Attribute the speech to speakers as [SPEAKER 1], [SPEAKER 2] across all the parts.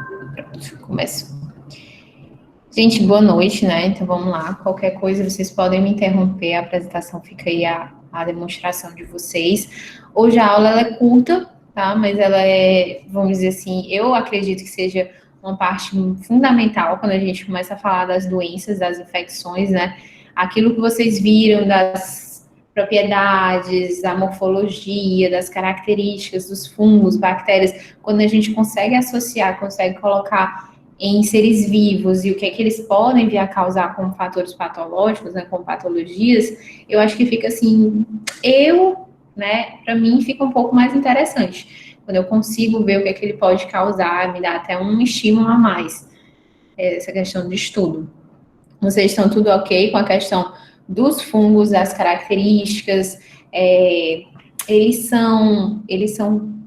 [SPEAKER 1] Pronto, começou. Gente, boa noite, né? Então vamos lá. Qualquer coisa, vocês podem me interromper. A apresentação fica aí a demonstração de vocês. Hoje a aula ela é curta, tá? Mas ela é, vamos dizer assim, eu acredito que seja uma parte fundamental quando a gente começa a falar das doenças, das infecções, né? Aquilo que vocês viram das propriedades, da morfologia, das características dos fungos, bactérias, quando a gente consegue associar, consegue colocar em seres vivos e o que é que eles podem vir a causar como fatores patológicos, né, como patologias, eu acho que fica assim, para mim fica um pouco mais interessante. Quando eu consigo ver o que é que ele pode causar, me dá até um estímulo a mais, essa questão de estudo. Vocês estão tudo ok com a questão dos fungos, das características, eles são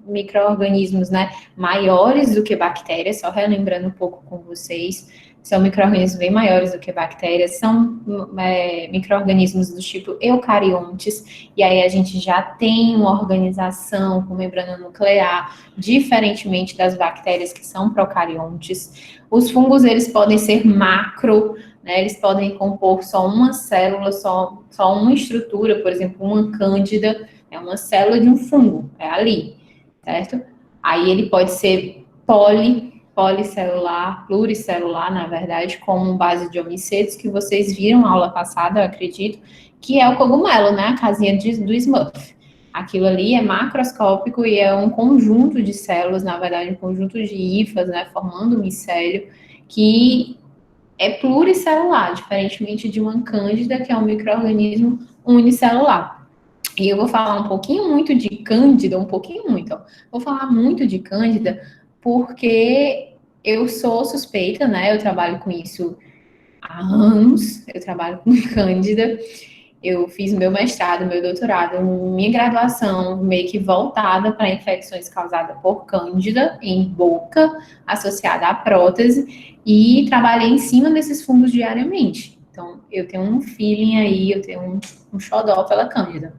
[SPEAKER 1] micro-organismos, né, maiores do que bactérias, só relembrando um pouco com vocês, são micro-organismos bem maiores do que bactérias, são micro-organismos do tipo eucariontes, e aí a gente já tem uma organização com membrana nuclear, diferentemente das bactérias que são procariontes. Os fungos, eles podem ser macro, né, eles podem compor só uma célula, só uma estrutura, por exemplo, uma cândida, é uma célula de um fungo, é ali, certo? Aí ele pode ser policelular, pluricelular, na verdade, como base de homicetos, que vocês viram na aula passada, eu acredito, que é o cogumelo, né? A casinha do Smurf. Aquilo ali é macroscópico e é um conjunto de células, na verdade, um conjunto de hifas, né? Formando um micélio, que é pluricelular, diferentemente de uma cândida, que é um micro-organismo unicelular. E eu vou falar um pouquinho muito de cândida, vou falar muito de cândida, porque eu sou suspeita, né? Eu trabalho com isso há anos, eu trabalho com cândida, eu fiz meu mestrado, meu doutorado, minha graduação meio que voltada para infecções causadas por cândida em boca, associada à prótese, e trabalhei em cima desses fungos diariamente. Então, eu tenho um feeling aí, eu tenho um xodó pela cândida,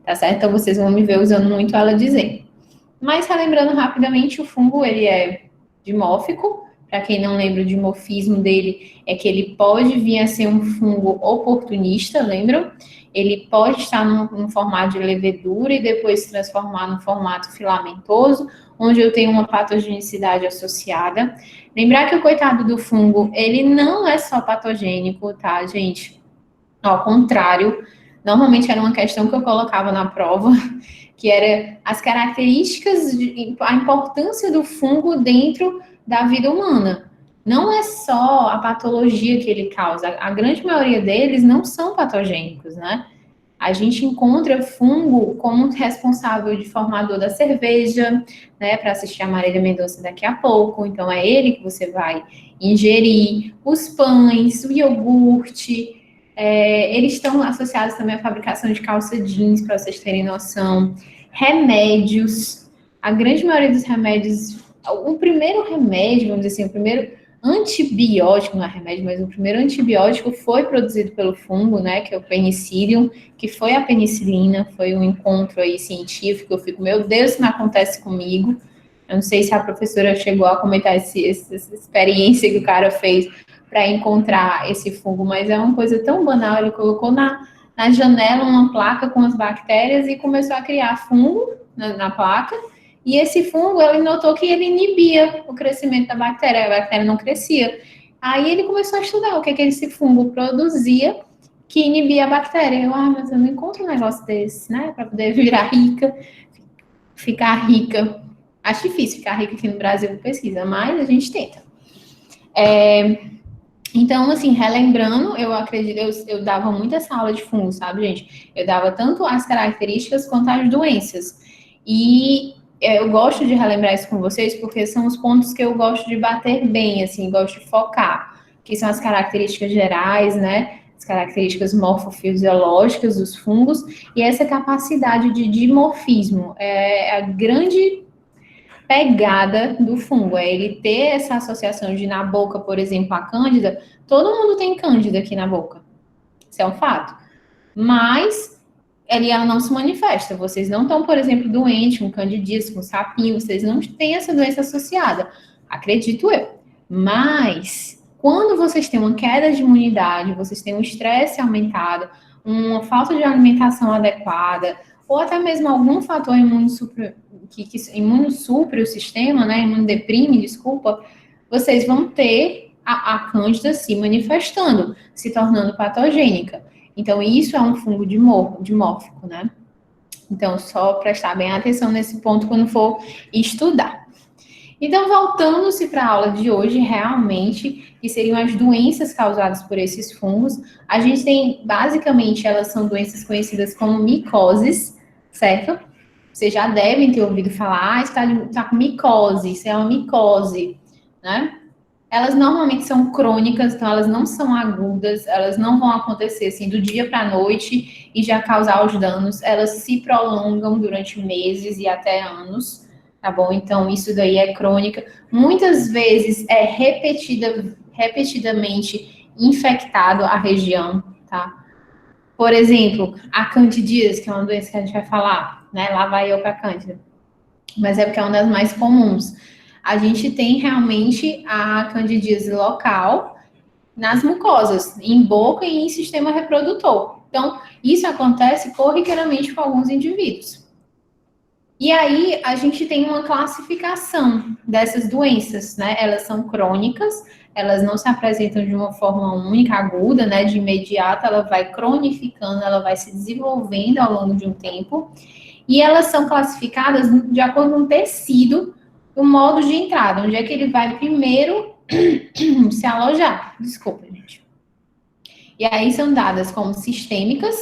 [SPEAKER 1] tá certo? Então, vocês vão me ver usando muito ela dizer. Mas, relembrando rapidamente, o fungo, ele é dimórfico. Para quem não lembra, o dimorfismo dele é que ele pode vir a ser um fungo oportunista, lembram? Ele pode estar num formato de levedura e depois se transformar num formato filamentoso, onde eu tenho uma patogenicidade associada. Lembrar que o coitado do fungo, ele não é só patogênico, tá, gente? Ao contrário, normalmente era uma questão que eu colocava na prova, que era as características, a importância do fungo dentro da vida humana. Não é só a patologia que ele causa, a grande maioria deles não são patogênicos, né? A gente encontra fungo como responsável de formador da cerveja, né, para assistir a Marília Mendonça daqui a pouco, então é ele que você vai ingerir, os pães, o iogurte, eles estão associados também à fabricação de calça jeans, para vocês terem noção, remédios, a grande maioria dos remédios, o primeiro remédio, vamos dizer assim, o primeiro antibiótico, não é remédio, mas o primeiro antibiótico foi produzido pelo fungo, né, que é o penicillium, que foi a penicilina, foi um encontro aí científico, eu fico, meu Deus, isso não acontece comigo. Eu não sei se a professora chegou a comentar essa experiência que o cara fez para encontrar esse fungo, mas é uma coisa tão banal, ele colocou na janela uma placa com as bactérias e começou a criar fungo na placa, e esse fungo, ele notou que ele inibia o crescimento da bactéria, a bactéria não crescia. Aí ele começou a estudar o que esse fungo produzia que inibia a bactéria. Mas eu não encontro um negócio desse, né? Para poder virar rica, ficar rica. Acho difícil ficar rica aqui no Brasil com pesquisa, mas a gente tenta. Então, assim, relembrando, eu acredito, eu dava muito essa aula de fungo, sabe, gente? Eu dava tanto as características quanto as doenças. E eu gosto de relembrar isso com vocês, porque são os pontos que eu gosto de bater bem, assim, gosto de focar, que são as características gerais, né? As características morfofisiológicas dos fungos, e essa capacidade de dimorfismo. É a grande pegada do fungo, é ele ter essa associação de na boca, por exemplo, a cândida, todo mundo tem cândida aqui na boca, isso é um fato, mas ela não se manifesta, vocês não estão, por exemplo, doentes com candidíase, com sapinho, vocês não têm essa doença associada, Acredito eu. Mas, quando vocês têm uma queda de imunidade, vocês têm um estresse aumentado, uma falta de alimentação adequada, ou até mesmo algum fator imunossupre, que imunossupre o sistema, né, imunodeprime, desculpa, vocês vão ter a cândida se manifestando, se tornando patogênica. Então, isso é um fungo dimórfico, né? Então, só prestar bem atenção nesse ponto quando for estudar. Então, voltando-se para a aula de hoje, realmente, que seriam as doenças causadas por esses fungos, a gente tem, basicamente, elas são doenças conhecidas como micoses, certo? Vocês já devem ter ouvido falar, está com micose, isso é uma micose, né? Elas normalmente são crônicas, então elas não são agudas, elas não vão acontecer assim do dia para a noite e já causar os danos, elas se prolongam durante meses e até anos, tá bom? Então isso daí é crônica. Muitas vezes é repetidamente infectado a região, tá? Por exemplo, a candidíase, que é uma doença que a gente vai falar, né? Lá vai eu para a cândida. Mas é porque é uma das mais comuns. A gente tem realmente a candidíase local nas mucosas, em boca e em sistema reprodutor. Então, isso acontece corriqueiramente com alguns indivíduos. E aí, a gente tem uma classificação dessas doenças, né? Elas são crônicas, elas não se apresentam de uma forma única, aguda, né? De imediato, ela vai cronificando, ela vai se desenvolvendo ao longo de um tempo. E elas são classificadas de acordo com o tecido, o modo de entrada, onde é que ele vai primeiro se alojar. Desculpa, gente. E aí são dadas como sistêmicas,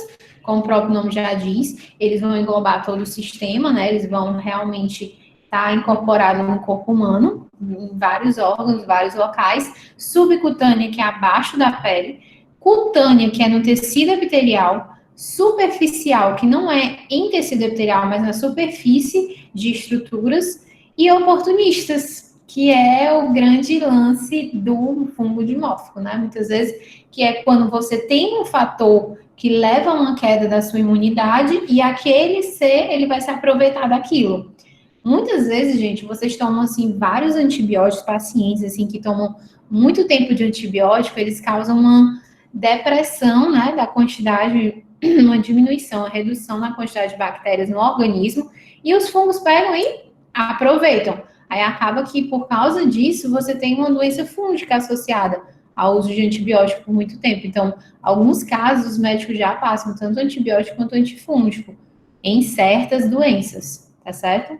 [SPEAKER 1] como o próprio nome já diz, eles vão englobar todo o sistema, né? Eles vão realmente estar incorporados no corpo humano, em vários órgãos, vários locais. Subcutânea, que é abaixo da pele. Cutânea, que é no tecido epitelial. Superficial, que não é em tecido epitelial, mas na superfície de estruturas. E oportunistas, que é o grande lance do fungo dimórfico, né? Muitas vezes, que é quando você tem um fator que leva a uma queda da sua imunidade e aquele ser, ele vai se aproveitar daquilo. Muitas vezes, gente, vocês tomam, assim, vários antibióticos, pacientes, assim, que tomam muito tempo de antibiótico, eles causam uma depressão, né, da quantidade, uma diminuição, uma redução na quantidade de bactérias no organismo, e os fungos pegam e aproveitam. Aí acaba que, por causa disso, você tem uma doença fúngica associada ao uso de antibiótico por muito tempo. Então, alguns casos, os médicos já passam tanto antibiótico quanto antifúngico em certas doenças, tá certo?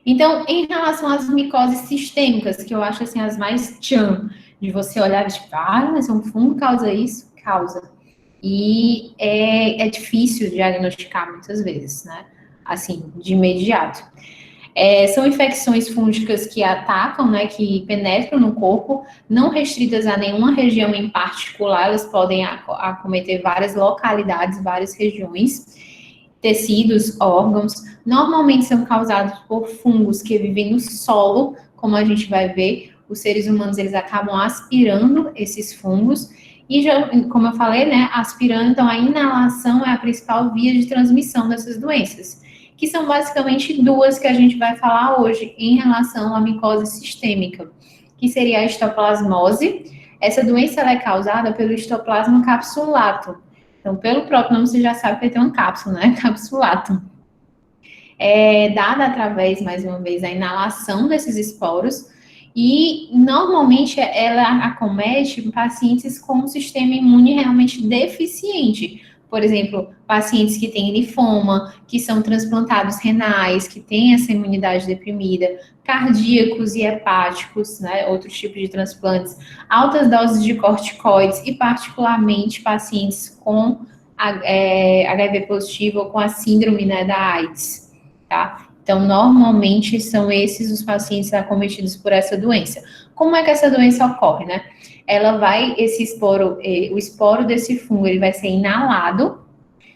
[SPEAKER 1] Então, em relação às micoses sistêmicas, que eu acho, assim, as mais tchan, de você olhar e tipo, mas um fungo causa isso? Causa. E é difícil diagnosticar muitas vezes, né? Assim, de imediato. São infecções fúngicas que atacam, né, que penetram no corpo, não restritas a nenhuma região em particular, elas podem acometer várias localidades, várias regiões, tecidos, órgãos. Normalmente são causados por fungos que vivem no solo, como a gente vai ver, os seres humanos eles acabam aspirando esses fungos, e já, como eu falei, né, aspirando, então a inalação é a principal via de transmissão dessas doenças, que são basicamente duas que a gente vai falar hoje em relação à micose sistêmica, que seria a histoplasmose. Essa doença ela é causada pelo histoplasma capsulato. Então, pelo próprio nome, você já sabe que tem uma cápsula, né? Capsulato. É dada através, mais uma vez, da inalação desses esporos, e normalmente ela acomete pacientes com um sistema imune realmente deficiente. Por exemplo, pacientes que têm linfoma, que são transplantados renais, que têm essa imunidade deprimida, cardíacos e hepáticos, né, outros tipos de transplantes, altas doses de corticoides e particularmente pacientes com HIV positivo ou com a síndrome, né, da AIDS, tá? Então, normalmente são esses os pacientes acometidos por essa doença. Como é que essa doença ocorre, né? Ela vai, o esporo desse fungo, ele vai ser inalado,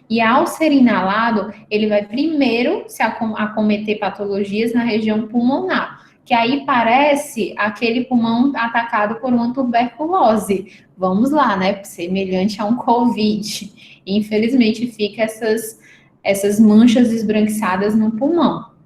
[SPEAKER 1] e ao ser inalado, ele vai primeiro se acometer patologias na região pulmonar, que aí parece aquele pulmão atacado por uma tuberculose. Vamos lá, né? Semelhante a um COVID. E, infelizmente, fica essas manchas esbranquiçadas no pulmão.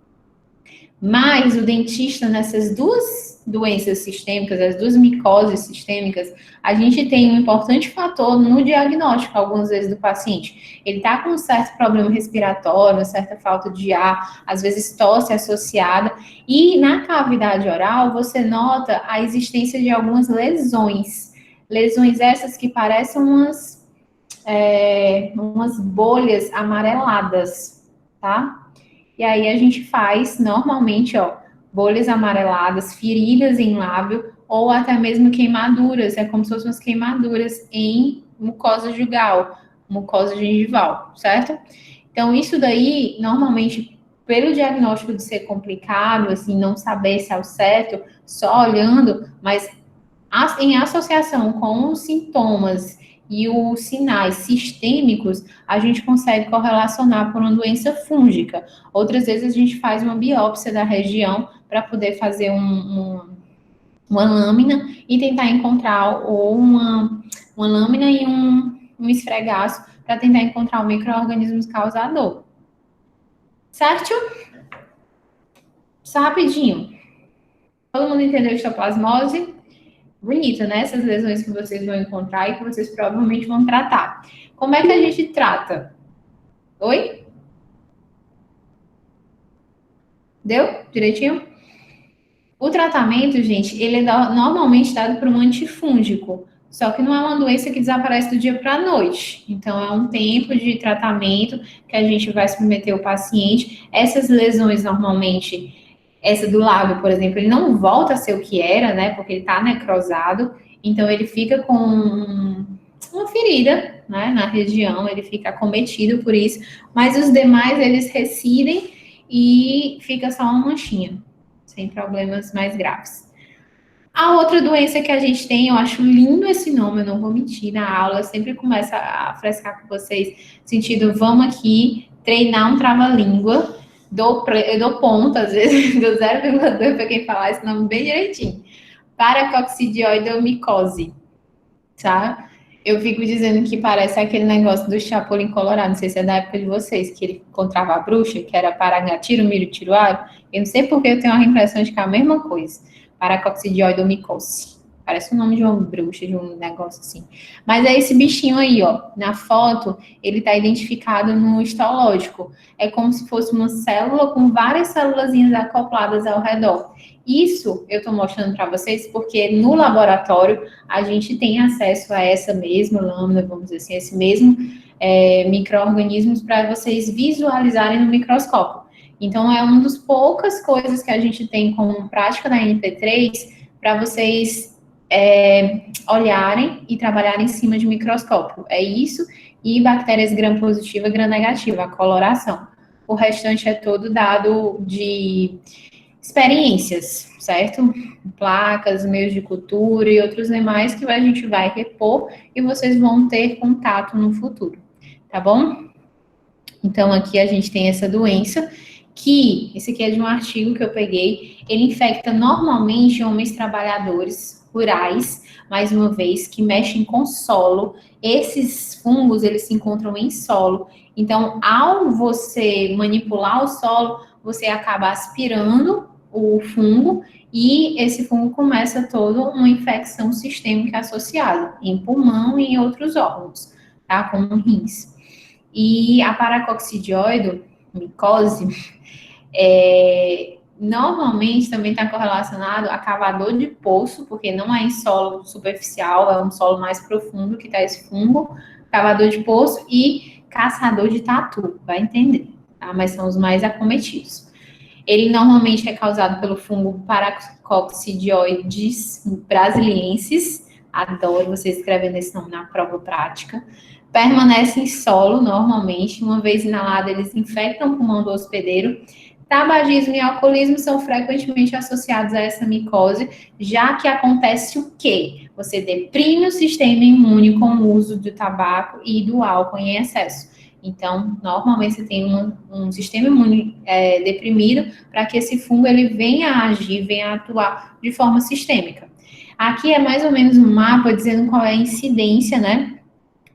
[SPEAKER 1] Mas o dentista, nessas duas doenças sistêmicas, as duas micoses sistêmicas, a gente tem um importante fator no diagnóstico, algumas vezes, do paciente. Ele está com um certo problema respiratório, uma certa falta de ar, às vezes tosse associada, e na cavidade oral você nota a existência de algumas lesões. Lesões essas que parecem umas bolhas amareladas, tá? E aí a gente faz, normalmente, ó, bolhas amareladas, feridas em lábio, ou até mesmo queimaduras, é como se fossem umas queimaduras em mucosa jugal, mucosa gengival, certo? Então, isso daí, normalmente, pelo diagnóstico de ser complicado, assim, não saber se é o certo, só olhando, mas em associação com os sintomas e os sinais sistêmicos, a gente consegue correlacionar por uma doença fúngica. Outras vezes a gente faz uma biópsia da região para poder fazer uma lâmina e tentar encontrar ou uma lâmina e um esfregaço para tentar encontrar o micro-organismo causador. Certo? Só rapidinho. Todo mundo entendeu histoplasmose? Bonito, né? Essas lesões que vocês vão encontrar e que vocês provavelmente vão tratar. Como é que a gente trata? Oi? Deu? Direitinho? O tratamento, gente, ele é normalmente dado por um antifúngico. Só que não é uma doença que desaparece do dia para a noite. Então, é um tempo de tratamento que a gente vai submeter o paciente. Essas lesões, normalmente, essa do lábio, por exemplo, ele não volta a ser o que era, né? Porque ele está necrosado. Então, ele fica com uma ferida, né? Na região, ele fica acometido por isso. Mas os demais, eles recidem e fica só uma manchinha, sem problemas mais graves. A outra doença que a gente tem, eu acho lindo esse nome, eu não vou mentir, na aula eu sempre começo a frescar com vocês, sentido, vamos aqui treinar um trava-língua, eu dou ponto, às vezes, do 0,2 para quem falar esse nome bem direitinho. Paracoccidioidomicose, tá? Eu fico dizendo que parece aquele negócio do Chapolin Colorado, não sei se é da época de vocês, que ele encontrava a bruxa, que era Parangatiro, Miro, Tiruaro. Eu não sei porque eu tenho a impressão de que é a mesma coisa. Paracoccidioidomicose. Parece o nome de uma bruxa, de um negócio assim. Mas é esse bichinho aí, ó. Na foto, ele tá identificado no histológico. É como se fosse uma célula com várias célulazinhas acopladas ao redor. Isso eu tô mostrando para vocês porque no laboratório a gente tem acesso a essa mesma lâmina, vamos dizer assim, esse mesmo micro-organismos para vocês visualizarem no microscópio. Então, é uma das poucas coisas que a gente tem como prática na NP3 para vocês olharem e trabalharem em cima de microscópio. É isso e bactérias gram-positiva e gram-negativa, a coloração. O restante é todo dado de experiências, certo? Placas, meios de cultura e outros demais que a gente vai repor e vocês vão ter contato no futuro, tá bom? Então, aqui a gente tem essa doença que, esse aqui é de um artigo que eu peguei, ele infecta normalmente homens trabalhadores rurais, mais uma vez, que mexem com solo. Esses fungos, eles se encontram em solo. Então, ao você manipular o solo, você acaba aspirando o fungo e esse fungo começa toda uma infecção sistêmica associada em pulmão e em outros órgãos, tá? Como rins. E a paracoccidioidomicose normalmente também está correlacionado a cavador de poço, porque não é em solo superficial, é um solo mais profundo que está esse fungo, cavador de poço e caçador de tatu, vai entender, tá? Mas são os mais acometidos. Ele normalmente é causado pelo fungo Paracoccidioides brasiliensis, adoro você escrevendo esse nome na prova prática. Permanece em solo normalmente, uma vez inalado, eles infectam o pulmão do hospedeiro. Tabagismo e alcoolismo são frequentemente associados a essa micose, já que acontece o quê? Você deprime o sistema imune com o uso do tabaco e do álcool em excesso. Então, normalmente você tem um sistema imune deprimido para que esse fungo ele venha a agir, venha a atuar de forma sistêmica. Aqui é mais ou menos um mapa dizendo qual é a incidência, né,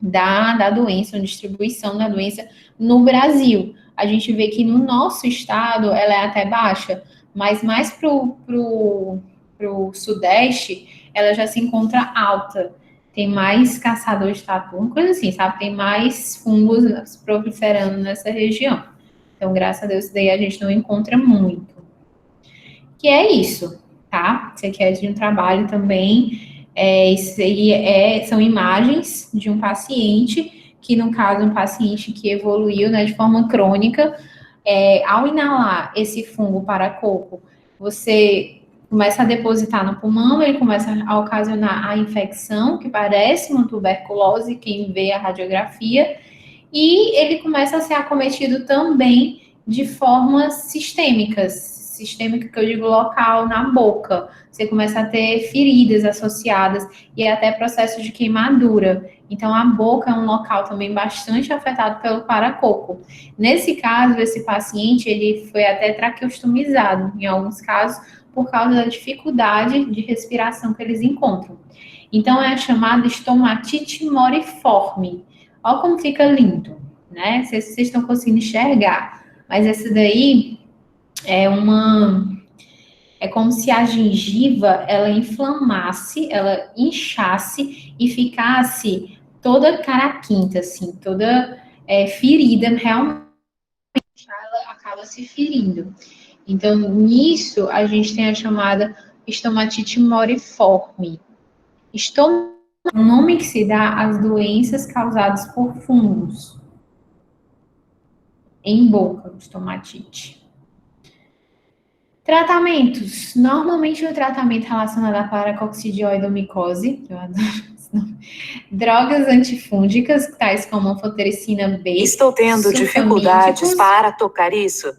[SPEAKER 1] da doença, a distribuição da doença no Brasil. a gente vê que no nosso estado ela é até baixa, mas mais pro sudeste, ela já se encontra alta. Tem mais caçador de tatu, uma coisa assim, sabe? Tem mais fungos proliferando nessa região. Então, graças a Deus, daí a gente não encontra muito. Que é isso, tá? Você quer de um trabalho também, isso aí são imagens de um paciente, que no caso, um paciente que evoluiu, né, de forma crônica, ao inalar esse fungo paracoco, você começa a depositar no pulmão, ele começa a ocasionar a infecção, que parece uma tuberculose, quem vê a radiografia, e ele começa a ser acometido também de formas sistêmica que eu digo local, na boca. Você começa a ter feridas associadas e até processo de queimadura. Então, a boca é um local também bastante afetado pelo paracoco. Nesse caso, esse paciente, ele foi até traqueostomizado, em alguns casos, por causa da dificuldade de respiração que eles encontram. Então, é a chamada estomatite moriforme. Olha como fica lindo, né? Não sei se vocês estão conseguindo enxergar, mas essa daí é como se a gengiva, ela inflamasse, ela inchasse e ficasse toda caraquinta, assim, toda ferida, realmente ela acaba se ferindo. Então, nisso, a gente tem a chamada estomatite moriforme. O nome que se dá às doenças causadas por fungos em boca, estomatite. Tratamentos. Normalmente o tratamento relacionado à paracoccidioidomicose, eu adoro esse nome. Drogas antifúngicas, tais como anfotericina B.
[SPEAKER 2] Estou tendo dificuldades para tocar isso.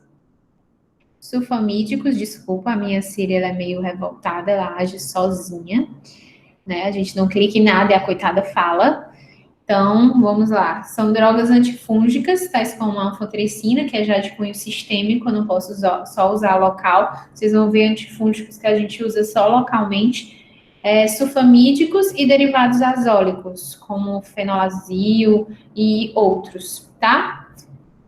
[SPEAKER 1] Sulfamídicos, desculpa, a minha Siri ela é meio revoltada, ela age sozinha, né? A gente não clica em nada e a coitada fala. Então, vamos lá. São drogas antifúngicas, tais como a anfotericina, que é já de cunho sistêmico, eu não posso só usar local. Vocês vão ver antifúngicos que a gente usa só localmente. Sulfamídicos e derivados azólicos, como fenolazil e outros, tá?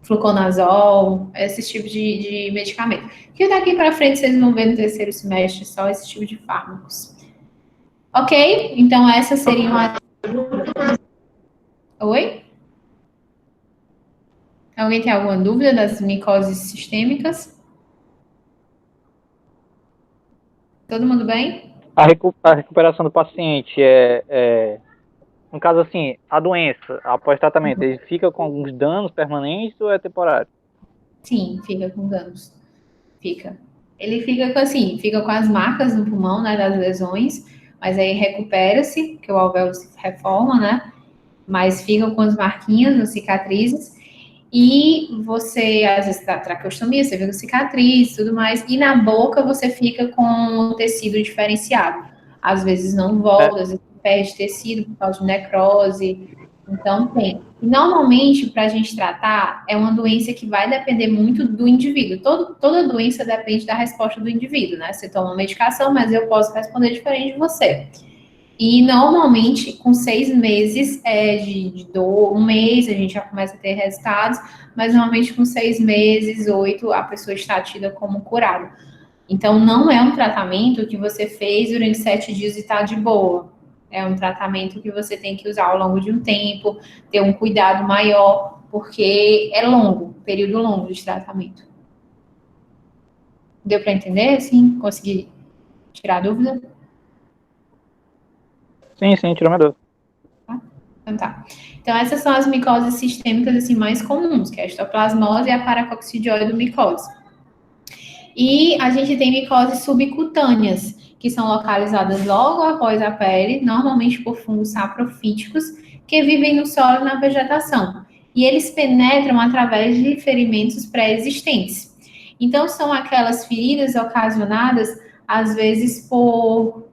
[SPEAKER 1] Fluconazol, esse tipo de medicamento. Que daqui para frente vocês vão ver no terceiro semestre só esse tipo de fármacos. Ok? Então, essas seriam as... Oi? Alguém tem alguma dúvida das micoses sistêmicas? Todo mundo bem?
[SPEAKER 3] A recuperação do paciente no caso assim, a doença após tratamento, ele fica com alguns danos permanentes ou é temporário?
[SPEAKER 1] Sim, fica com danos. Fica. Ele fica com assim, fica com as marcas no pulmão, né, das lesões, mas aí recupera-se, que o alvéolo se reforma, né? Mas fica com as marquinhas, as cicatrizes. E você, às vezes, tá traqueostomia, você vê com cicatriz, tudo mais. E na boca você fica com o tecido diferenciado. Às vezes não volta, às vezes perde tecido por causa de necrose. Então tem. E normalmente, para a gente tratar, é uma doença que vai depender muito do indivíduo. Toda doença depende da resposta do indivíduo, né? Você toma uma medicação, mas eu posso responder diferente de você. E normalmente, com 6 meses de dor, um mês a gente já começa a ter resultados, mas normalmente com 6 meses, 8, a pessoa está tida como curada. Então, não é um tratamento que você fez durante 7 dias e está de boa. É um tratamento que você tem que usar ao longo de um tempo, ter um cuidado maior, porque é longo, período longo de tratamento. Deu para entender? Sim? Consegui tirar a dúvida?
[SPEAKER 3] Sim, tirou minha dúvida.
[SPEAKER 1] Então, tá. Então, essas são as micoses sistêmicas assim, mais comuns, que é a histoplasmose e a paracoccidioidomicose. E a gente tem micoses subcutâneas, que são localizadas logo após a pele, normalmente por fungos saprofíticos, que vivem no solo e na vegetação. E eles penetram através de ferimentos pré-existentes. Então, são aquelas feridas ocasionadas, às vezes, eu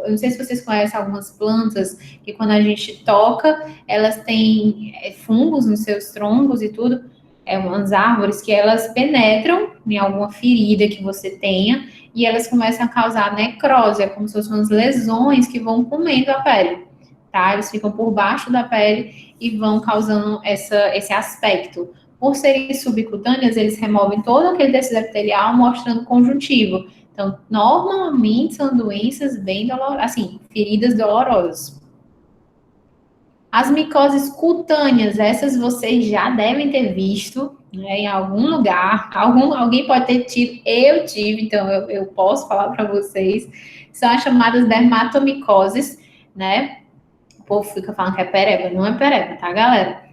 [SPEAKER 1] não sei se vocês conhecem algumas plantas, que quando a gente toca, elas têm fungos nos seus troncos e tudo, umas árvores que elas penetram em alguma ferida que você tenha e elas começam a causar necrose, é como se fossem umas lesões que vão comendo a pele, tá? Eles ficam por baixo da pele e vão causando esse aspecto. por serem subcutâneas, eles removem todo aquele tecido epitelial, mostrando conjuntivo. Então, normalmente são doenças bem dolorosas, assim, feridas dolorosas. As micoses cutâneas, essas vocês já devem ter visto, né, em algum lugar. Alguém pode ter tido, eu tive, então eu posso falar para vocês. São as chamadas dermatomicoses, né? O povo fica falando que é pereba, não é pereba, tá, galera?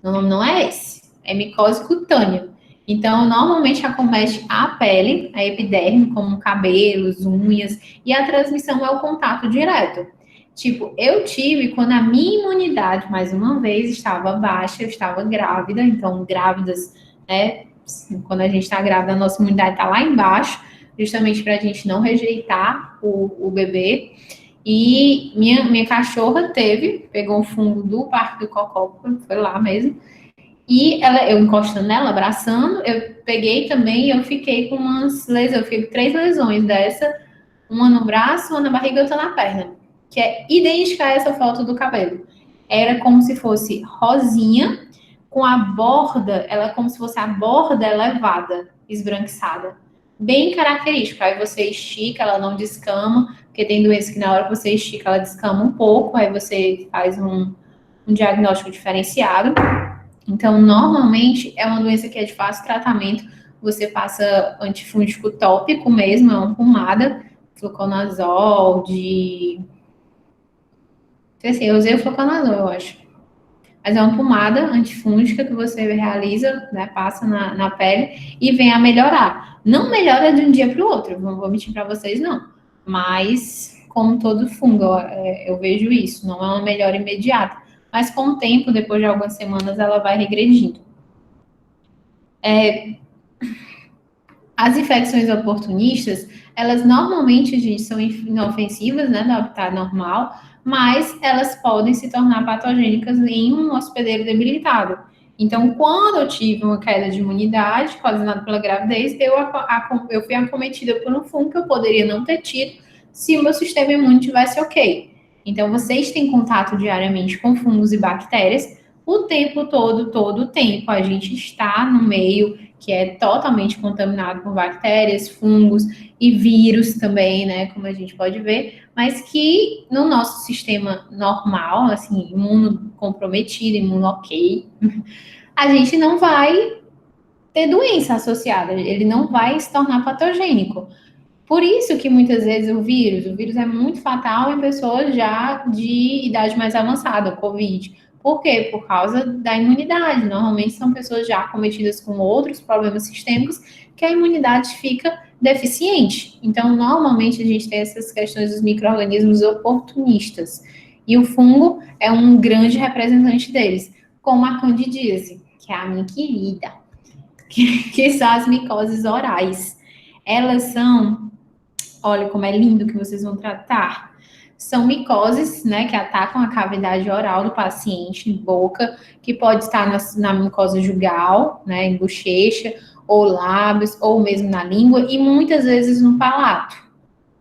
[SPEAKER 1] O nome não é esse, é micose cutânea. Então, normalmente acomete a pele, a epiderme, como cabelos, unhas, e a transmissão é o contato direto. Tipo, eu tive quando a minha imunidade, mais uma vez, estava baixa, eu estava grávida, então grávidas, né, quando a gente está grávida, a nossa imunidade está lá embaixo, justamente para a gente não rejeitar o bebê. E minha cachorra pegou um fungo do Parque do Cocó, foi lá mesmo, e eu encostando nela, abraçando, eu peguei também e eu fiquei com umas lesões, eu fiquei com 3 lesões dessa, uma no braço, uma na barriga e outra na perna, que é idêntica a essa foto do cabelo. Era como se fosse rosinha, com a borda, ela é como se fosse a borda elevada, esbranquiçada. Bem característica. Aí você estica, ela não descama, porque tem doença que na hora que você estica, ela descama um pouco, aí você faz um diagnóstico diferenciado. Então, normalmente, é uma doença que é de fácil tratamento. Você passa antifúngico tópico mesmo, é uma pomada, fluconazol, assim, eu usei o fluconazol, eu acho. Mas é uma pomada antifúngica que você realiza, né, passa na pele e vem a melhorar. Não melhora de um dia para o outro, não vou mentir para vocês, não. Mas, como todo fungo, eu vejo isso, não é uma melhora imediata. Mas com o tempo, depois de algumas semanas, ela vai regredindo. As infecções oportunistas, elas normalmente, gente, são inofensivas, né, do habitat normal, mas elas podem se tornar patogênicas em um hospedeiro debilitado. Então, quando eu tive uma queda de imunidade causada pela gravidez, eu fui acometida por um fungo que eu poderia não ter tido se o meu sistema imune tivesse ok. Então, vocês têm contato diariamente com fungos e bactérias o tempo todo o tempo. A gente está no meio que é totalmente contaminado por bactérias, fungos e vírus também, né, como a gente pode ver, mas que no nosso sistema normal, assim, imunocomprometido, imuno ok, a gente não vai ter doença associada, ele não vai se tornar patogênico. Por isso que muitas vezes o vírus é muito fatal em pessoas já de idade mais avançada, o Covid. Por quê? Por causa da imunidade. Normalmente são pessoas já acometidas com outros problemas sistêmicos que a imunidade fica deficiente. Então, normalmente a gente tem essas questões dos micro-organismos oportunistas. E o fungo é um grande representante deles, como a candidíase, que é a minha querida, que são as micoses orais. Elas são, olha como é lindo que vocês vão tratar. São micoses, né, que atacam a cavidade oral do paciente, boca, que pode estar na mucosa jugal, né, em bochecha, ou lábios, ou mesmo na língua, e muitas vezes no palato,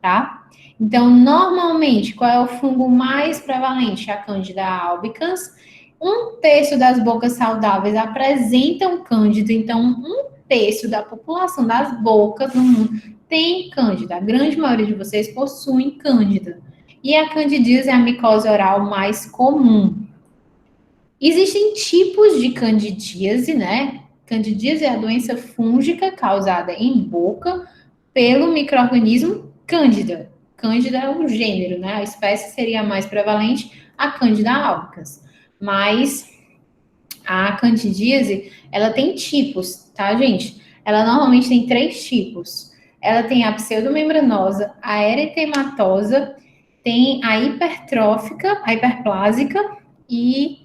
[SPEAKER 1] tá? Então, normalmente, qual é o fungo mais prevalente? A Candida albicans. 1/3 das bocas saudáveis apresentam cândida, então 1/3 da população das bocas no mundo tem cândida. A grande maioria de vocês possuem cândida. E a candidíase é a micose oral mais comum. Existem tipos de candidíase, né? Candidíase é a doença fúngica causada em boca pelo micro-organismo Cândida. Cândida é o gênero, né? A espécie seria a mais prevalente, a Candida albicans. Mas a candidíase, ela tem tipos, tá, gente? Ela normalmente tem 3 tipos. Ela tem a pseudomembranosa, a eritematosa, tem a hipertrófica, a hiperplásica e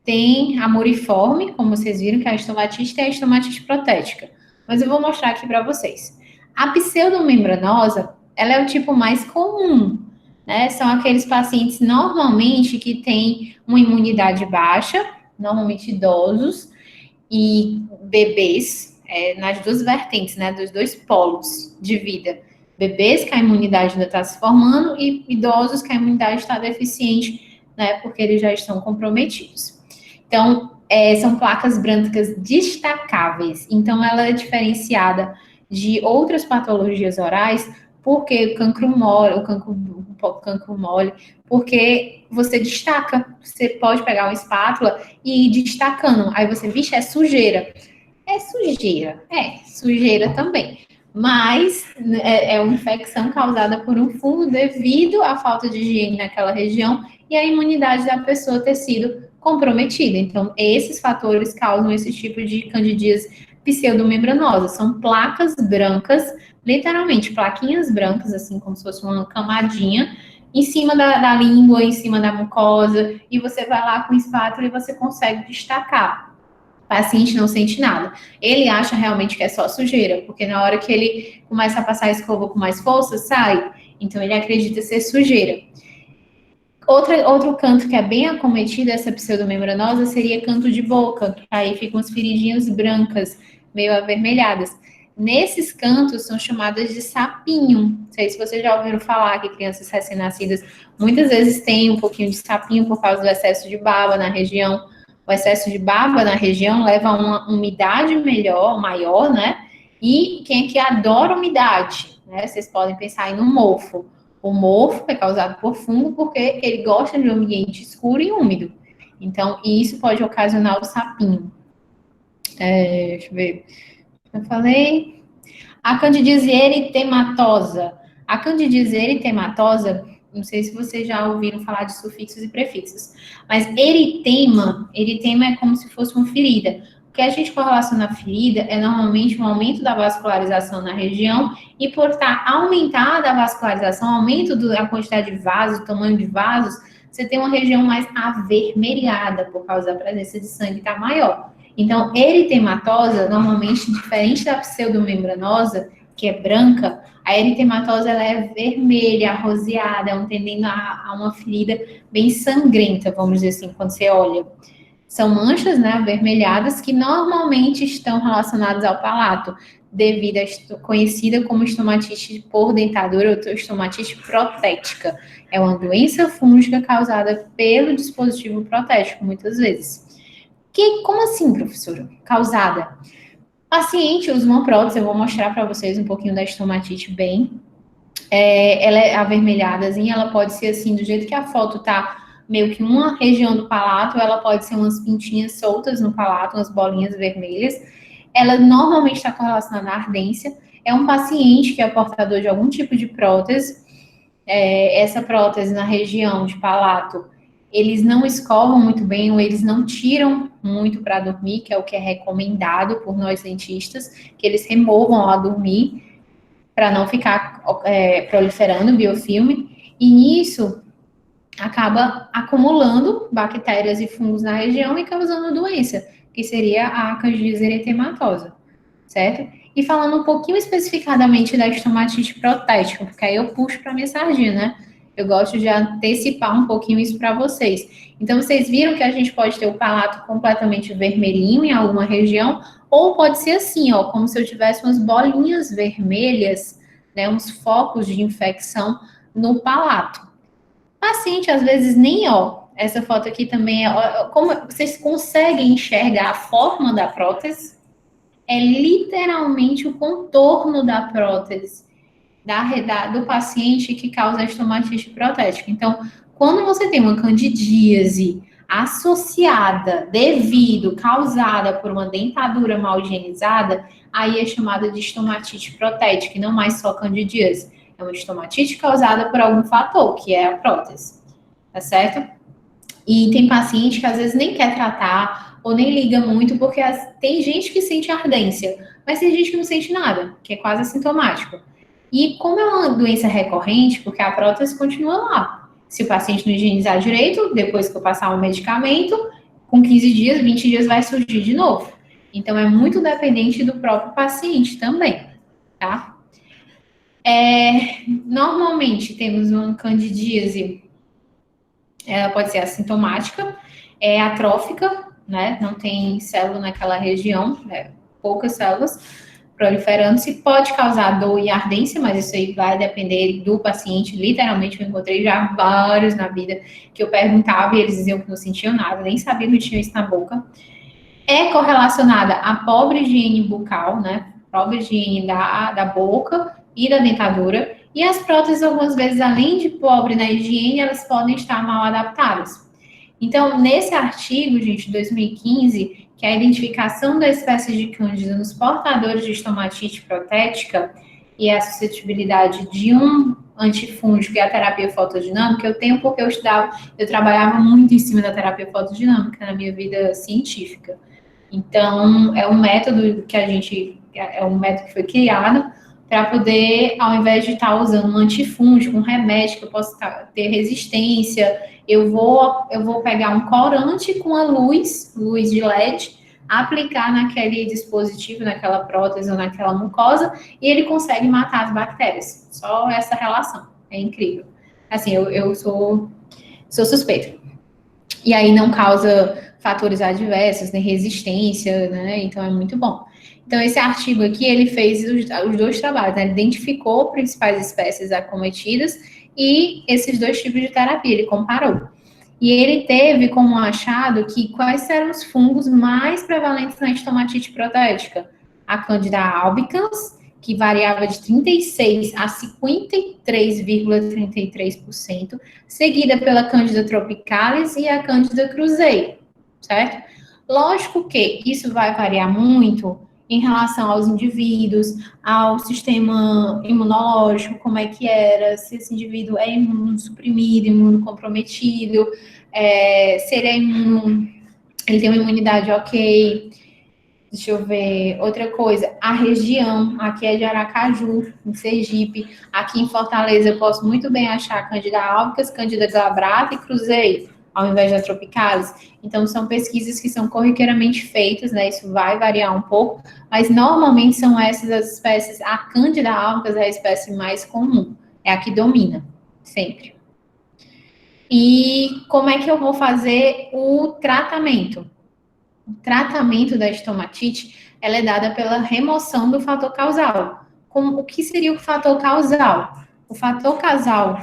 [SPEAKER 1] tem a muriforme, como vocês viram, que é a estomatite, tem a estomatite protética. Mas eu vou mostrar aqui para vocês. A pseudomembranosa, ela é o tipo mais comum, né? São aqueles pacientes normalmente que têm uma imunidade baixa, normalmente idosos e bebês, nas duas vertentes, né? Dos 2 polos de vida. Bebês que a imunidade ainda está se formando e idosos que a imunidade está deficiente, né? Porque eles já estão comprometidos. Então, são placas brancas destacáveis. Então, ela é diferenciada de outras patologias orais, porque o cancro mole, porque você destaca. Você pode pegar uma espátula e ir destacando. Aí você, vixe, é sujeira. É sujeira também. Mas é uma infecção causada por um fungo devido à falta de higiene naquela região e a imunidade da pessoa ter sido comprometida. Então, esses fatores causam esse tipo de candidíase pseudomembranosa. São placas brancas, literalmente, plaquinhas brancas, assim, como se fosse uma camadinha, em cima da língua, em cima da mucosa, e você vai lá com espátula e você consegue destacar. O paciente não sente nada. Ele acha realmente que é só sujeira, porque na hora que ele começa a passar a escova com mais força, sai. Então, ele acredita ser sujeira. Outro canto que é bem acometido, essa pseudomembranosa, seria canto de boca, que aí ficam as feridinhas brancas, meio avermelhadas. Nesses cantos são chamadas de sapinho. Não sei se vocês já ouviram falar que crianças recém-nascidas muitas vezes têm um pouquinho de sapinho por causa do excesso de baba na região. O excesso de baba na região leva a uma umidade maior, né? E quem é que adora umidade, né? Vocês podem pensar aí no mofo. O mofo é causado por fungo porque ele gosta de um ambiente escuro e úmido. Então, isso pode ocasionar o sapinho. Deixa eu ver. Eu falei. A candidíase eritematosa. A candidíase eritematosa, não sei se vocês já ouviram falar de sufixos e prefixos, mas eritema é como se fosse uma ferida. O que a gente correlaciona a ferida é normalmente um aumento da vascularização na região, e por estar aumentada a vascularização, aumento da quantidade de vasos, tamanho de vasos, você tem uma região mais avermelhada por causa da presença de sangue estar maior. Então, eritematosa, normalmente, diferente da pseudomembranosa, que é branca, a eritematosa ela é vermelha, arroseada, tendendo a uma ferida bem sangrenta, vamos dizer assim, quando você olha. São manchas, né, avermelhadas, que normalmente estão relacionadas ao palato, devido a conhecida como estomatite por dentadura ou estomatite protética. É uma doença fúngica causada pelo dispositivo protético, muitas vezes. Como assim, professora? Causada. Paciente usa uma prótese, eu vou mostrar para vocês um pouquinho da estomatite bem. Ela é avermelhadazinha, ela pode ser assim, do jeito que a foto tá, meio que uma região do palato, ela pode ser umas pintinhas soltas no palato, umas bolinhas vermelhas. Ela normalmente está correlacionada à ardência. É um paciente que é portador de algum tipo de prótese. Essa prótese na região de palato, eles não escovam muito bem ou eles não tiram muito para dormir, que é o que é recomendado por nós dentistas, que eles removam ao dormir para não ficar proliferando biofilme, e nisso acaba acumulando bactérias e fungos na região e causando doença, que seria a candidíase eritematosa, certo? E falando um pouquinho especificadamente da estomatite protética, porque aí eu puxo para minha sardinha, né? Eu gosto de antecipar um pouquinho isso para vocês. Então, vocês viram que a gente pode ter o palato completamente vermelhinho em alguma região, ou pode ser assim, ó, como se eu tivesse umas bolinhas vermelhas, né, uns focos de infecção no palato. Paciente, às vezes, nem, essa foto aqui também como vocês conseguem enxergar a forma da prótese? É literalmente o contorno da prótese do paciente que causa a estomatite protética. Então, quando você tem uma candidíase associada, causada por uma dentadura mal higienizada, aí é chamada de estomatite protética, e não mais só candidíase. É uma estomatite causada por algum fator, que é a prótese, tá certo? E tem paciente que às vezes nem quer tratar, ou nem liga muito, porque tem gente que sente ardência, mas tem gente que não sente nada, que é quase assintomático. E como é uma doença recorrente, porque a prótese continua lá. Se o paciente não higienizar direito, depois que eu passar um medicamento, com 15 dias, 20 dias vai surgir de novo. Então, é muito dependente do próprio paciente também, tá? Normalmente, temos uma candidíase, ela pode ser assintomática, atrófica, né? Não tem célula naquela região, poucas células proliferando. Se pode causar dor e ardência, mas isso aí vai depender do paciente. Literalmente, eu encontrei já vários na vida que eu perguntava e eles diziam que não sentiam nada, nem sabiam que tinha isso na boca. é correlacionada à pobre higiene bucal, né? Pobre higiene da boca e da dentadura. E as próteses, algumas vezes, além de pobre na higiene, elas podem estar mal adaptadas. Então, nesse artigo, gente, de 2015, que é a identificação da espécie de cândida nos portadores de estomatite protética e a suscetibilidade de um antifúngico e a terapia fotodinâmica, eu tenho porque eu trabalhava muito em cima da terapia fotodinâmica na minha vida científica. Então, é um método que foi criado para poder, ao invés de estar usando um antifúngico, um remédio que eu posso ter resistência, eu vou pegar um corante com a luz de LED, aplicar naquele dispositivo, naquela prótese ou naquela mucosa, e ele consegue matar as bactérias. Só essa relação. É incrível. Assim, eu sou suspeita. E aí não causa fatores adversos, nem resistência, né? Então é muito bom. Então esse artigo aqui, ele fez os dois trabalhos, né? Ele identificou principais espécies acometidas e esses dois tipos de terapia, ele comparou. E ele teve como achado que quais eram os fungos mais prevalentes na estomatite protética? A Candida albicans, que variava de 36% a 53,33%, seguida pela Candida tropicalis e a Candida krusei, certo? Lógico que isso vai variar muito em relação aos indivíduos, ao sistema imunológico, como é que era, se esse indivíduo é imunossuprimido, imunocomprometido, se ele é ele tem uma imunidade ok. Deixa eu ver, outra coisa, a região, aqui é de Aracaju, em Sergipe, aqui em Fortaleza eu posso muito bem achar Candida albicans, Candida glabrata e krusei, ao invés da tropicalis. Então, são pesquisas que são corriqueiramente feitas, né, isso vai variar um pouco, mas normalmente são essas as espécies, a Candida albicans é a espécie mais comum, é a que domina, sempre. E como é que eu vou fazer o tratamento? O tratamento da estomatite, ela é dada pela remoção do fator causal. O que seria o fator causal? O fator causal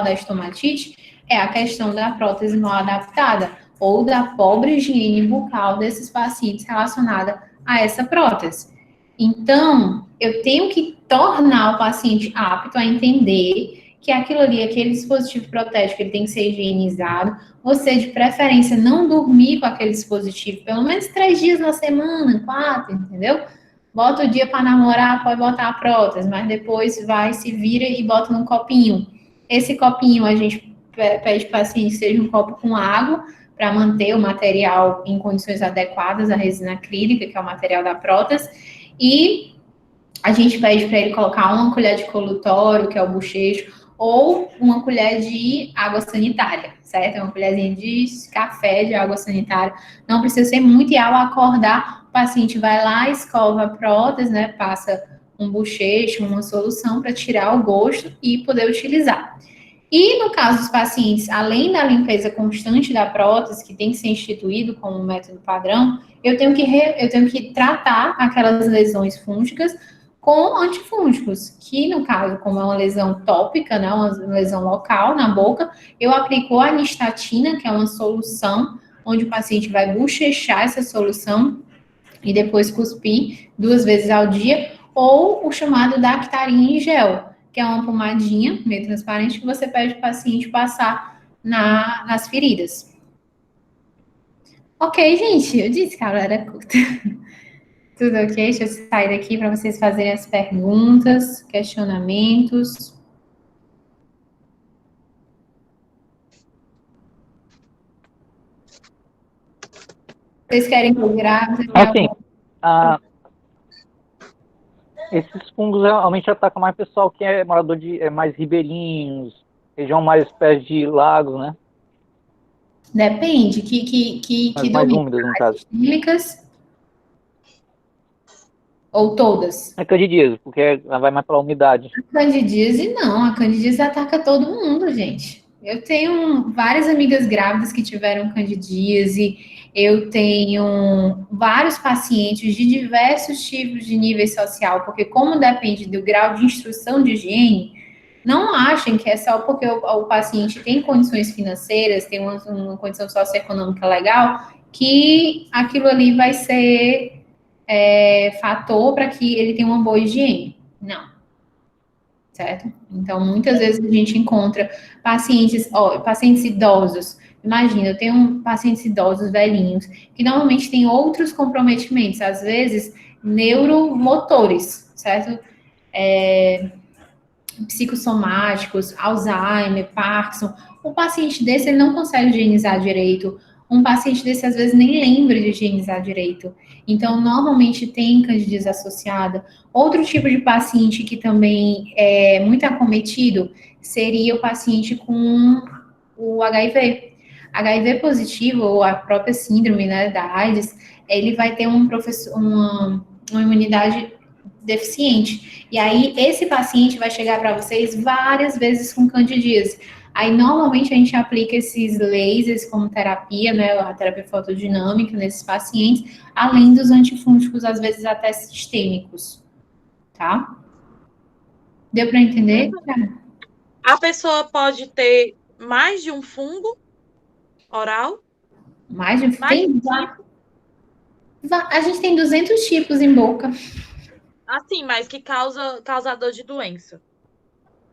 [SPEAKER 1] da estomatite é a questão da prótese mal adaptada ou da pobre higiene bucal desses pacientes relacionada a essa prótese. Então, eu tenho que tornar o paciente apto a entender que aquilo ali, aquele dispositivo protético, ele tem que ser higienizado. Você, de preferência, não dormir com aquele dispositivo, pelo menos 3 dias na semana, 4, entendeu? Bota o dia para namorar, pode botar a prótese, mas depois vai, se vira e bota num copinho. Esse copinho, a gente pede para o paciente que seja um copo com água, para manter o material em condições adequadas, a resina acrílica, que é o material da prótese, e a gente pede para ele colocar uma colher de colutório, que é o bochecho, ou uma colher de água sanitária, certo? Uma colherzinha de café de água sanitária. Não precisa ser muito, e ao acordar, o paciente vai lá, escova a prótese, né? Passa um bochecho, uma solução para tirar o gosto e poder utilizar. E no caso dos pacientes, além da limpeza constante da prótese, que tem que ser instituído como um método padrão, eu tenho que tratar aquelas lesões fúngicas com antifúngicos, que no caso, como é uma lesão tópica, né, uma lesão local na boca, eu aplico a anistatina, que é uma solução, onde o paciente vai bochechar essa solução e depois cuspir 2 vezes ao dia, ou o chamado Dactarin em gel, que é uma pomadinha meio transparente que você pede para o paciente passar nas feridas. Ok, gente, eu disse que a aula era curta. Tudo ok? Deixa eu sair daqui para vocês fazerem as perguntas, questionamentos. Vocês querem que eu grave?
[SPEAKER 3] Assim, esses fungos realmente atacam mais pessoal que é morador de mais ribeirinhos, região mais perto de lagos, né?
[SPEAKER 1] Depende, que
[SPEAKER 3] Mais úmidas, no caso.
[SPEAKER 1] Químicas ou todas?
[SPEAKER 3] É candidíase, porque vai mais pela umidade.
[SPEAKER 1] A candidíase não, a candidíase ataca todo mundo, gente. Eu tenho várias amigas grávidas que tiveram candidíase, eu tenho vários pacientes de diversos tipos de nível social, porque como depende do grau de instrução de higiene, não achem que é só porque o paciente tem condições financeiras, tem uma condição socioeconômica legal, que aquilo ali vai ser fator para que ele tenha uma boa higiene. Não. Certo? Então, muitas vezes a gente encontra pacientes idosos. Imagina, eu tenho pacientes idosos velhinhos que normalmente têm outros comprometimentos, às vezes neuromotores, certo? Psicossomáticos, Alzheimer, Parkinson. Um paciente desse, ele não consegue higienizar direito. Um paciente desse, às vezes, nem lembra de higienizar direito. Então, normalmente tem candidíase associada. Outro tipo de paciente que também é muito acometido seria o paciente com o HIV. HIV positivo, ou a própria síndrome, né, da AIDS, ele vai ter uma imunidade deficiente. E aí, esse paciente vai chegar para vocês várias vezes com candidíase. Aí, normalmente, a gente aplica esses lasers como terapia, né, a terapia fotodinâmica nesses pacientes, além dos antifúngicos, às vezes até sistêmicos, tá? Deu para entender?
[SPEAKER 4] A pessoa pode ter mais de um fungo oral?
[SPEAKER 1] Mais de um fungo? A gente tem 200 tipos em boca.
[SPEAKER 4] Assim, mas que causador de doença.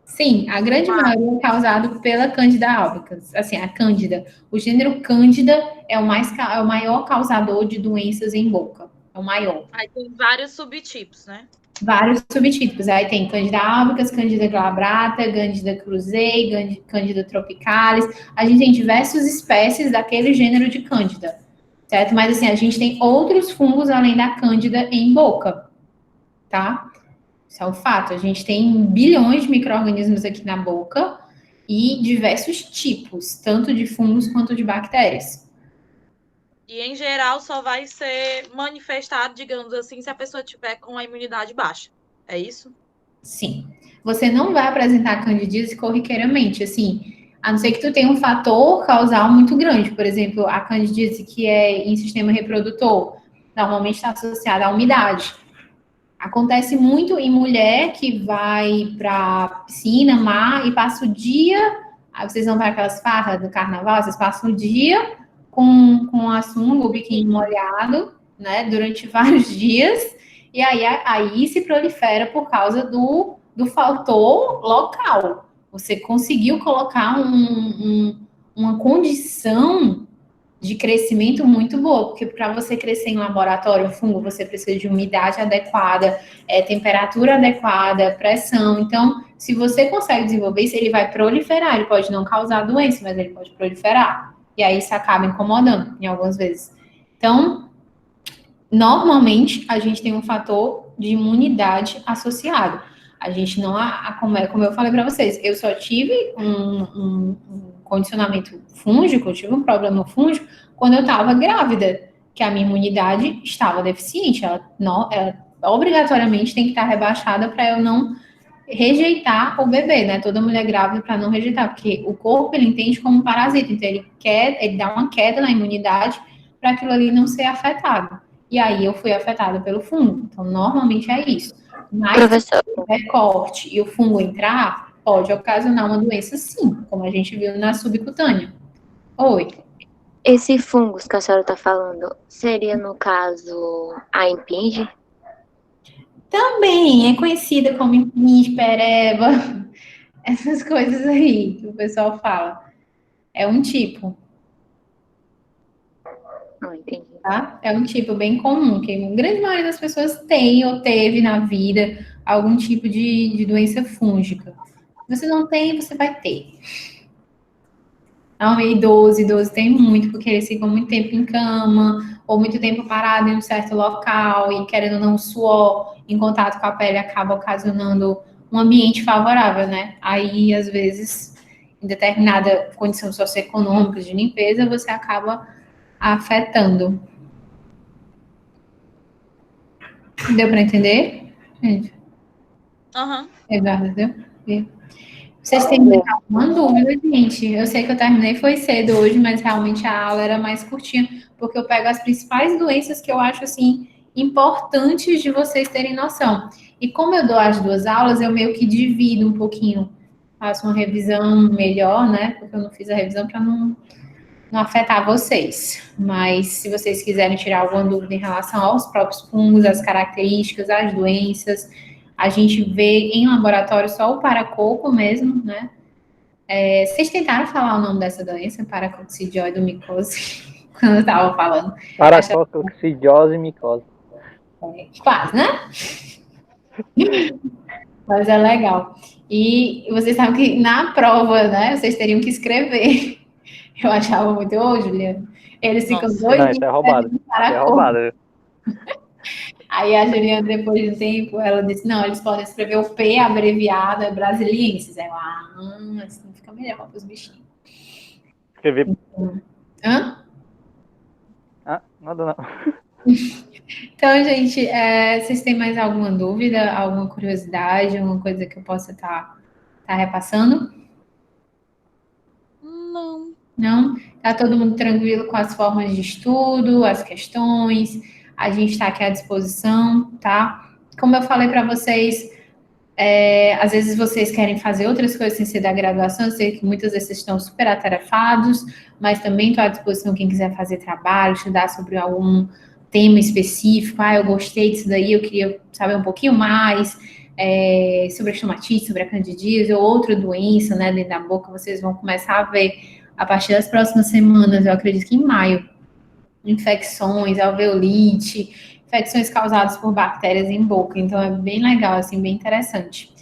[SPEAKER 1] Sim, a grande maioria é causado pela Candida albicans. Assim, a Cândida. O gênero Cândida é o maior causador de doenças em boca. É o maior.
[SPEAKER 4] Aí tem vários subtipos, né?
[SPEAKER 1] Vários subtipos. Aí tem Candida albicans, Candida glabrata, Candida krusei, Candida tropicalis. A gente tem diversas espécies daquele gênero de Cândida, certo? Mas assim, a gente tem outros fungos além da Cândida em boca, tá? Isso é o fato. A gente tem bilhões de micro-organismos aqui na boca e diversos tipos, tanto de fungos quanto de bactérias.
[SPEAKER 4] E, em geral, só vai ser manifestado, digamos assim, se a pessoa tiver com a imunidade baixa. É isso?
[SPEAKER 1] Sim. Você não vai apresentar candidíase corriqueiramente, assim, a não ser que tu tenha um fator causal muito grande. Por exemplo, a candidíase que é em sistema reprodutor, normalmente está associada à umidade. Acontece muito em mulher que vai para piscina, mar e passa o dia. Aí vocês vão para aquelas farras do carnaval, vocês passam o dia com a sunga, o biquíni molhado, né, durante vários dias. E aí se prolifera por causa do fator local. Você conseguiu colocar uma condição de crescimento muito boa, porque para você crescer em laboratório, um fungo, você precisa de umidade adequada, temperatura adequada, pressão. Então, se você consegue desenvolver isso, ele vai proliferar. Ele pode não causar doença, mas ele pode proliferar. E aí isso acaba incomodando em algumas vezes. Então, normalmente, a gente tem um fator de imunidade associado. A gente não, como eu falei para vocês, eu só tive um condicionamento fúngico, eu tive um problema fúngico quando eu estava grávida, que a minha imunidade estava deficiente. Ela obrigatoriamente tem que estar rebaixada para eu não rejeitar o bebê, né? Toda mulher grávida para não rejeitar, porque o corpo ele entende como um parasita, então ele dá uma queda na imunidade para aquilo ali não ser afetado. E aí eu fui afetada pelo fungo. Então, normalmente é isso. Mas
[SPEAKER 5] Professor,
[SPEAKER 1] se tiver corte e o fungo entrar, pode ocasionar uma doença sim, como a gente viu na subcutânea. Oi.
[SPEAKER 5] esse fungos que a senhora está falando, seria, no caso, a impinge?
[SPEAKER 1] Também é conhecida como impinge, pereba, essas coisas aí que o pessoal fala. É um tipo.
[SPEAKER 5] Não, entendi.
[SPEAKER 1] Tá? É um tipo bem comum, que a grande maioria das pessoas tem ou teve na vida algum tipo de doença fúngica. Se você não tem, você vai ter. Não, idoso tem muito, porque eles ficam muito tempo em cama, ou muito tempo parado em um certo local, e querendo ou não, o suor em contato com a pele acaba ocasionando um ambiente favorável, né? Aí, às vezes, em determinada condição socioeconômica de limpeza, você acaba afetando. Deu para entender, gente?
[SPEAKER 4] Aham.
[SPEAKER 1] Eduardo, deu? Vocês têm alguma dúvida, gente? Eu sei que eu terminei foi cedo hoje, mas realmente a aula era mais curtinha, porque eu pego as principais doenças que eu acho, assim, importantes de vocês terem noção. E como eu dou as duas aulas, eu meio que divido um pouquinho, faço uma revisão melhor, né? Porque eu não fiz a revisão para não não afetar vocês. Mas se vocês quiserem tirar alguma dúvida em relação aos próprios fungos, as características, as doenças, a gente vê em laboratório só o paracoco mesmo, né? Vocês tentaram falar o nome dessa doença, paracoccidioidomicose, quando eu estava falando?
[SPEAKER 3] Paracoccidiose e micose.
[SPEAKER 1] Quase, né? Mas é legal. E vocês sabem que na prova, né, vocês teriam que escrever. Eu achava muito, Juliana, eles ficam
[SPEAKER 4] Nossa.
[SPEAKER 1] dois
[SPEAKER 3] Não,
[SPEAKER 1] dias
[SPEAKER 3] isso é roubado.
[SPEAKER 1] escrevendo
[SPEAKER 3] Isso é
[SPEAKER 1] paracoco.
[SPEAKER 3] roubado.
[SPEAKER 1] Aí a Juliana, depois de um tempo, ela disse, não, eles podem escrever o P abreviado, é brasiliensis. Aí eu, assim fica melhor para os bichinhos.
[SPEAKER 3] Escrever.
[SPEAKER 1] Hã?
[SPEAKER 3] Nada não.
[SPEAKER 1] Então, gente, vocês têm mais alguma dúvida, alguma curiosidade, alguma coisa que eu possa estar repassando?
[SPEAKER 4] Não.
[SPEAKER 1] Não? Tá todo mundo tranquilo com as formas de estudo, as questões? A gente está aqui à disposição, tá? Como eu falei para vocês, às vezes vocês querem fazer outras coisas sem ser da graduação, eu sei que muitas vezes estão super atarefados, mas também estou à disposição quem quiser fazer trabalho, estudar sobre algum tema específico. Eu gostei disso daí, eu queria saber um pouquinho mais sobre a estomatite, sobre a candidíase ou outra doença, né, dentro da boca. Vocês vão começar a ver a partir das próximas semanas, eu acredito que em maio, infecções, alveolite, infecções causadas por bactérias em boca. Então, é bem legal, assim, bem interessante.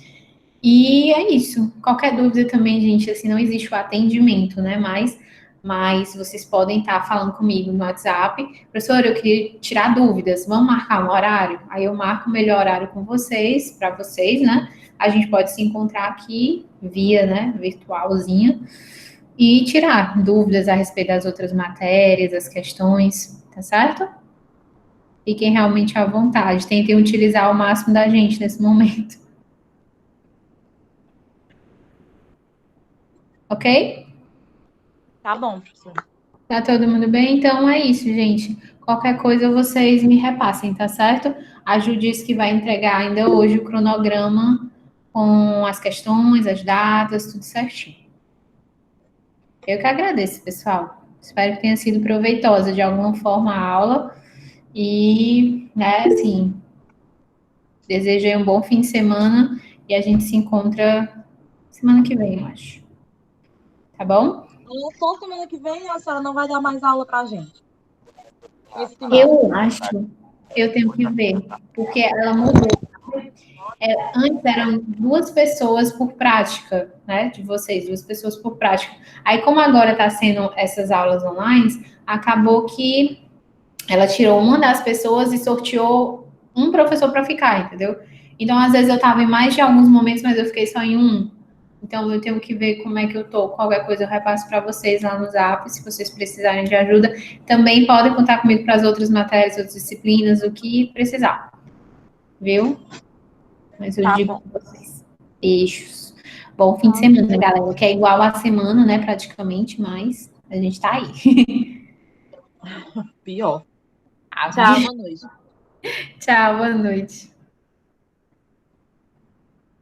[SPEAKER 1] E é isso. Qualquer dúvida também, gente, assim, não existe o atendimento, né? Mas vocês podem estar falando comigo no WhatsApp. Professora, eu queria tirar dúvidas. Vamos marcar um horário? Aí eu marco o melhor horário com vocês, para vocês, né? A gente pode se encontrar aqui via, né, virtualzinha e tirar dúvidas a respeito das outras matérias, as questões, tá certo? Fiquem realmente à vontade. Tentem utilizar o máximo da gente nesse momento. Ok?
[SPEAKER 4] Tá bom, professor.
[SPEAKER 1] Tá todo mundo bem? Então é isso, gente. Qualquer coisa vocês me repassem, tá certo? A Ju disse que vai entregar ainda hoje o cronograma com as questões, as datas, tudo certinho. Eu que agradeço, pessoal. Espero que tenha sido proveitosa de alguma forma a aula. E, né, assim, desejei um bom fim de semana e a gente se encontra semana que vem, eu acho. Tá bom?
[SPEAKER 4] Só semana que vem a senhora não vai dar mais aula pra gente.
[SPEAKER 1] Eu acho, eu tenho que ver, porque ela mudou. Antes eram 2 pessoas por prática, né? De vocês, 2 pessoas por prática. Aí, como agora está sendo essas aulas online, acabou que ela tirou uma das pessoas e sorteou um professor para ficar, entendeu? Então, às vezes eu estava em mais de alguns momentos, mas eu fiquei só em um. Então, eu tenho que ver como é que eu tô. Qualquer coisa eu repasso para vocês lá no Zap, se vocês precisarem de ajuda. Também podem contar comigo para as outras matérias, outras disciplinas, o que precisar. Viu? Mas eu digo para vocês. Beijos. Bom fim de semana, galera. Que é igual a semana, né? Praticamente, mas a gente tá aí.
[SPEAKER 4] Pior. Tchau, boa noite.
[SPEAKER 1] Tchau, boa noite.